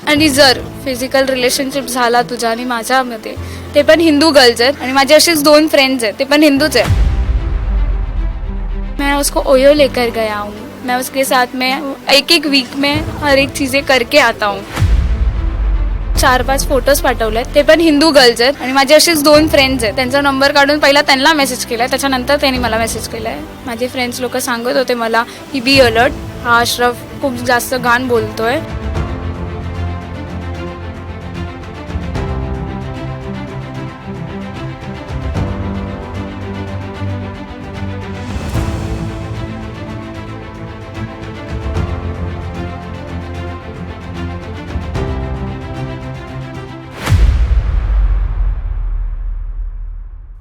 आणि जर physical relationship झाला तुझ्या आणि माझ्यामध्ये, ते पण हिंदू गर्ल्स आहेत आणि माझे असेच 2 फ्रेंड्स आहेत, ते पण हिंदूच आहेत. मैं उसको ओयो लेकर गया हूँ. मैं उसके साथ में एक वीक में हर एक चीज़ें करके आता हूँ. 4-5 फोटोज पाठवलेत, ते पण हिंदू गर्ल्स आहेत आणि माझे असेच 2 फ्रेंड्स आहेत. त्यांचा नंबर काढून पहिला त्यांना मेसेज केलाय, त्याच्यानंतर त्यांनी मला मेसेज केलाय. माझे फ्रेंड्स लोक सांगत होते मला की बी अलर्ट, हा अशरफ खूप जास्त घाण बोलतोय.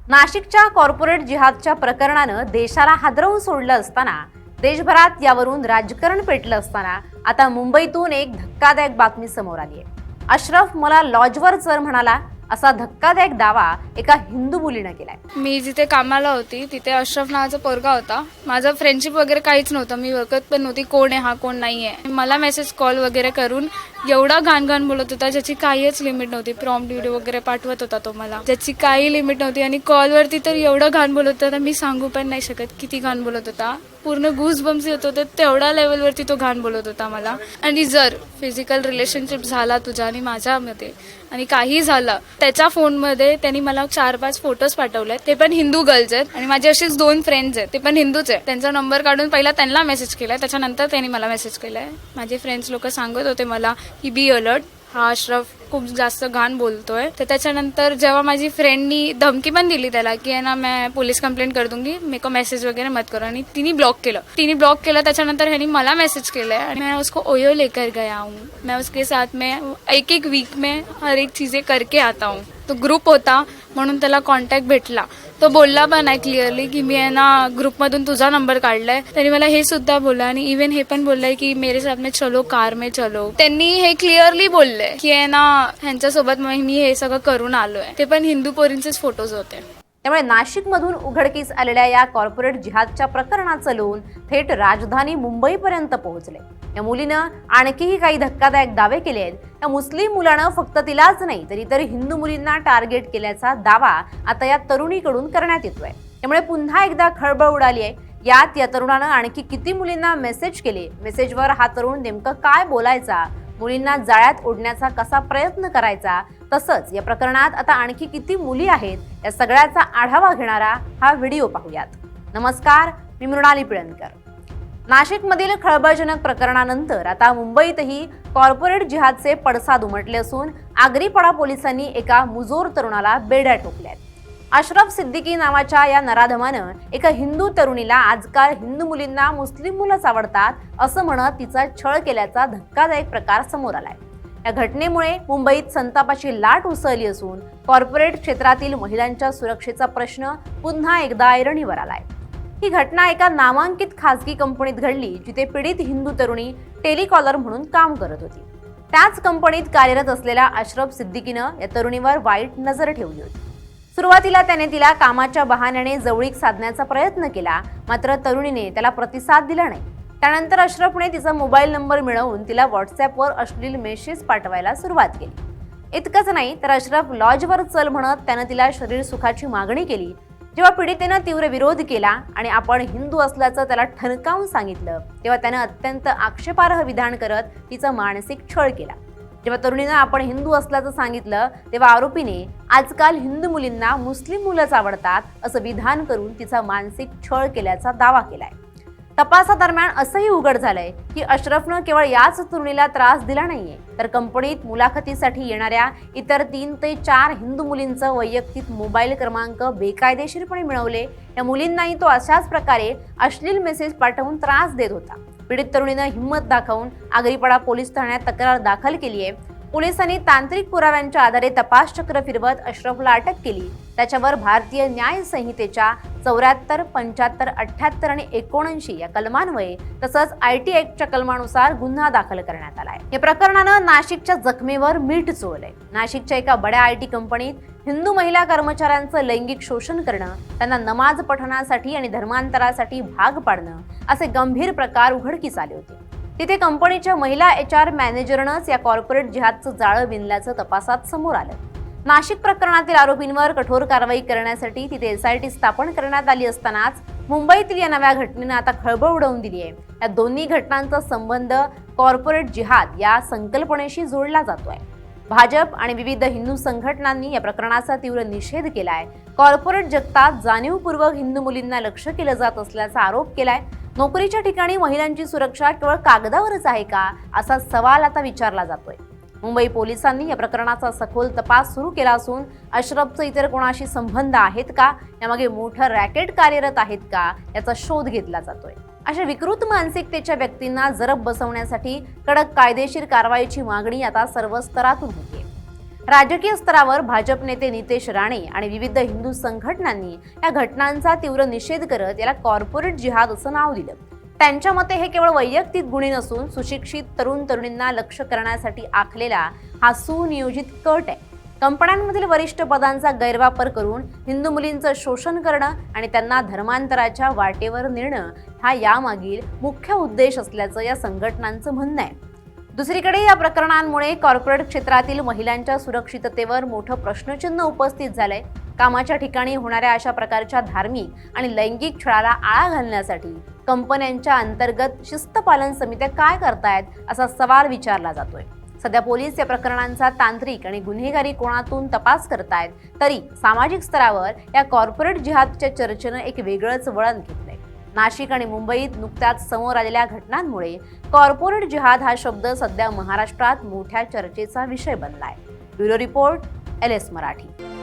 नाशिकच्या कॉर्पोरेट जिहादच्या प्रकरणानं देशाला हादरवून सोडलं असताना, देशभरात यावरून राजकारण पेटलं असताना आता मुंबईतून एक धक्कादायक बातमी समोर आली आहे. अशरफ मला लॉजवर चल म्हणाला असा धक्कादायक दावा एका हिंदू मुलीनं केलाय. मी जिथे कामाला होती तिथे अशरफ नावाचा पोरगा होता. माझं फ्रेंडशिप वगैरे काहीच नव्हतं, मी ओळखत पण नव्हती कोण आहे हा कोण नाही आहे. मला मेसेज कॉल वगैरे करून एवढा घाण बोलत होता ज्याची काहीच लिमिट नव्हती. प्रॉम्प्ट व्हिडिओ वगैरे पाठवत होता तो मला, ज्याची काही लिमिट नव्हती. आणि कॉलवरती तर एवढं घाण बोलत होता मी सांगू पण नाही शकत किती घाण बोलत होता. पूर्ण गूज बम्स येत होते, तेवढ्या लेवलवरती तो घाण बोलत होता मला. आणि जर फिजिकल रिलेशनशिप झाला तुझ्या आणि माझ्यामध्ये आणि काही झालं, त्याच्या फोनमध्ये त्यांनी मला 4-5 फोटोज पाठवलेत, ते पण हिंदू गर्ल्स आहेत आणि माझे असेच 2 फ्रेंड्स आहेत, ते पण हिंदूच आहेत. त्यांचा नंबर काढून पहिला त्यांना मेसेज केलाय, त्याच्यानंतर त्यांनी मला मेसेज केलाय. माझे फ्रेंड्स लोक सांगत होते मला की बी अलर्ट, हा अशरफ खूप जास्त घाण बोलतोय. तर त्याच्यानंतर जेव्हा माझी फ्रेंडनी धमकी पण दिली त्याला की ना मैं पुलिस कंप्लेंट कर दूंगी, मेरे को मेसेज वगैरे मत करो, आणि तिने ब्लॉक केलं. त्याच्यानंतर ह्यानी मला मेसेज केलाय आणि मैं उसको ओयो लेकर गया हूँ. मैं उसके साथ में एक वीक में हर एक चीज़ें करके आता हूँ. तो ग्रुप होता म्हणून त्याला कॉन्टॅक्ट भेटला. तो बोलला पण आहे क्लिअरली की मी आहे ना ग्रुपमधून तुझा नंबर काढलाय. त्यांनी मला हे सुद्धा बोलला आणि इव्हन हे पण बोललाय की मेरे साथ में चलो, कार में चलो. त्यांनी हे क्लिअरली बोलले की आहे ना ह्यांच्यासोबत मी हे सगळं करून आलोय. ते पण हिंदू पोरींचेच फोटोज होते. त्यामुळे नाशिकमधून उघडकीस आलेल्या या कॉर्पोरेट जिहादच्या प्रकरणाचं लोण थेट राजधानी मुंबईपर्यंत पोहोचले. या मुलीनं आणखीही काही धक्कादायक दावे केले आहेत. या मुस्लिम मुलानं फक्त तिलाच नाही तर इतर हिंदू मुलींना टार्गेट केल्याचा दावा आता या तरुणीकडून करण्यात येतोय. त्यामुळे पुन्हा एकदा खळबळ उडाली आहे. या तरुणानं आणखी किती मुलींना मेसेज केले, मेसेजवर हा तरुण नेमकं काय बोलायचा, मुलींना जाळ्यात ओढण्याचा कसा प्रयत्न करायचा, तसंच या प्रकरणात आता आणखी किती मुली आहेत या सगळ्याचा आढावा घेणारा हा व्हिडिओ पाहूयात. नमस्कार, मी मृणाली पिळणकर. नाशिकमधील खळबळजनक प्रकरणानंतर आता मुंबईतही कॉर्पोरेट जिहादचे पडसाद उमटले असून आगरीपाडा पोलिसांनी एका मुजोर तरुणाला बेड्या ठोकल्यात. अशरफ सिद्दीकी नावाच्या या नराधमानं एका हिंदू तरुणीला आजकाल हिंदू मुलींना मुस्लिम मुलंच आवडतात असं म्हणत तिचा छळ केल्याचा धक्कादायक प्रकार समोर आलाय. या घटनेमुळे मुंबईत संतापाची लाट उसळली असून कॉर्पोरेट क्षेत्रातील महिलांच्या सुरक्षेचा प्रश्न पुन्हा एकदा ऐरणीवर आलाय. ही घटना एका नामांकित खासगी कंपनीत घडली जिथे पीडित हिंदू तरुणी टेलिकॉलर म्हणून काम करत होती. त्याच कंपनीत कार्यरत असलेल्या अशरफ सिद्दीकीनं या तरुणीवर वाईट नजर ठेवली होती. सुरुवातीला त्याने तिला कामाच्या बहाण्याने जवळीक साधण्याचा प्रयत्न केला, मात्र तरुणीने त्याला प्रतिसाद दिला नाही. त्यानंतर अशरफने तिचा मोबाईल नंबर मिळवून तिला व्हॉट्सअपवर अश्लील मेसेज पाठवायला सुरुवात केली. इतकंच नाही तर अशरफ लॉजवर चल म्हणत त्यानं तिला शरीर सुखाची मागणी केली. जेव्हा पीडितेनं तीव्र विरोध केला आणि आपण हिंदू असल्याचं त्याला ठणकावून सांगितलं, तेव्हा त्यानं अत्यंत आक्षेपार्ह विधान करत तिचा मानसिक छळ केला. जेव्हा तरुणीनं आपण हिंदू असल्याचं सांगितलं तेव्हा आरोपीने आजकाल हिंदू मुलींना मुस्लिम मुलंच आवडतात असं विधान करून तिचा मानसिक छळ केल्याचा दावा केलाय. तपासादरम्यान असंही उघड झालंय की अशरफनं केवळ याच तरुणीला त्रास दिला नाहीये, तर कंपनीत मुलाखतीसाठी येणाऱ्या इतर 3 ते 4 हिंदू मुलींचं वैयक्तिक मोबाईल क्रमांक बेकायदेशीरपणे मिळवले. या मुलींनाही तो अशाच प्रकारे अश्लील मेसेज पाठवून त्रास देत होता. पीडित तरुणीनं हिंमत दाखवून आगरीपाडा पोलीस ठाण्यात तक्रार दाखल केली आहे. पोलिसांनी तांत्रिक पुराव्यांच्या आधारे तपास चक्र फिरवत अशरफला अटक केली. त्याच्यावर भारतीय न्याय संहितेच्या 74, 75, 78 आणि 79 या कलमान्वये तसंच IT ऍक्टच्या कलमानुसार गुन्हा दाखल करण्यात आलाय. या प्रकरणानं नाशिकच्या जखमेवर मीठ चोळलंय. नाशिकच्या एका बड्या IT कंपनीत हिंदू महिला कर्मचाऱ्यांचं लैंगिक शोषण करणं, त्यांना नमाज पठणासाठी आणि धर्मांतरासाठी भाग पाडणं असे गंभीर प्रकार उघडकीस आले होते. तिथे कंपनीच्या महिला HR मॅनेजरनंच या कॉर्पोरेट जिहादचं जाळं विणल्याचं तपासात समोर आलं. नाशिक प्रकरणातील आरोपींवर कठोर कारवाई करण्यासाठी तिथे SIT स्थापन करण्यात आली असतानाच मुंबईतील या नव्या घटनेनं आता खळबळ उडवून दिली आहे. या दोन्ही घटनांचा संबंध कॉर्पोरेट जिहाद या संकल्पनेशी जोडला जातोय. भाजप आणि विविध हिंदू संघटनांनी या प्रकरणाचा तीव्र निषेध केलाय. कॉर्पोरेट जगतात जाणीवपूर्वक हिंदू मुलींना लक्ष्य केलं जात असल्याचा आरोप केलाय. नोकरीच्या ठिकाणी महिलांची सुरक्षा केवळ कागदावरच आहे का, असा सवाल आता विचारला जातोय. मुंबई पोलिसांनी या प्रकरणाचा सखोल तपास सुरू केला असून अशरफचं इतर कोणाशी संबंध आहेत का, यामागे मोठं रॅकेट कार्यरत आहेत का, याचा शोध घेतला जातोय. अशा विकृत मानसिकतेच्या व्यक्तींना जरब बसवण्यासाठी कडक कायदेशीर कारवाईची मागणी आता सर्व स्तरातून होते. राजकीय स्तरावर भाजप नेते नितेश राणे आणि विविध हिंदू संघटनांनी या घटनांचा तीव्र निषेध करत याला कॉर्पोरेट जिहाद असं नाव दिलं. त्यांच्या मते हे केवळ वैयक्तिक गुन्हे नसून सुशिक्षित तरुण तरुणींना लक्ष्य करण्यासाठी आखलेला हा सुनियोजित कट आहे. कंपन्यांमधील वरिष्ठ पदांचा गैरवापर करून हिंदू मुलींचं शोषण करणं आणि त्यांना धर्मांतराच्या वाटेवर नेणं हा यामागील मुख्य उद्देश असल्याचं या संघटनांचं म्हणणं आहे. दुसरीकडे या प्रकरणांमुळे कॉर्पोरेट क्षेत्रातील महिलांच्या सुरक्षिततेवर मोठं प्रश्नचिन्ह उपस्थित झालंय. कामाच्या ठिकाणी होणाऱ्या अशा प्रकारच्या धार्मिक आणि लैंगिक छळाला आळा घालण्यासाठी कंपन्यांच्या अंतर्गत शिस्तपालन समित्या काय करतायत, असा सवाल विचारला जातोय. सध्या पोलीस या प्रकरणांचा तांत्रिक आणि गुन्हेगारी कोणातून तपास करतायत, तरी सामाजिक स्तरावर या कॉर्पोरेट जिहादच्या चर्चेनं एक वेगळंच वळण घेतलंय. नाशिक आणि मुंबईत नुकत्याच समोर आलेल्या घटनांमुळे कॉर्पोरेट जिहाद हा शब्द सध्या महाराष्ट्रात मोठ्या चर्चेचा विषय बनलाय. Bureau report, LS Marathi.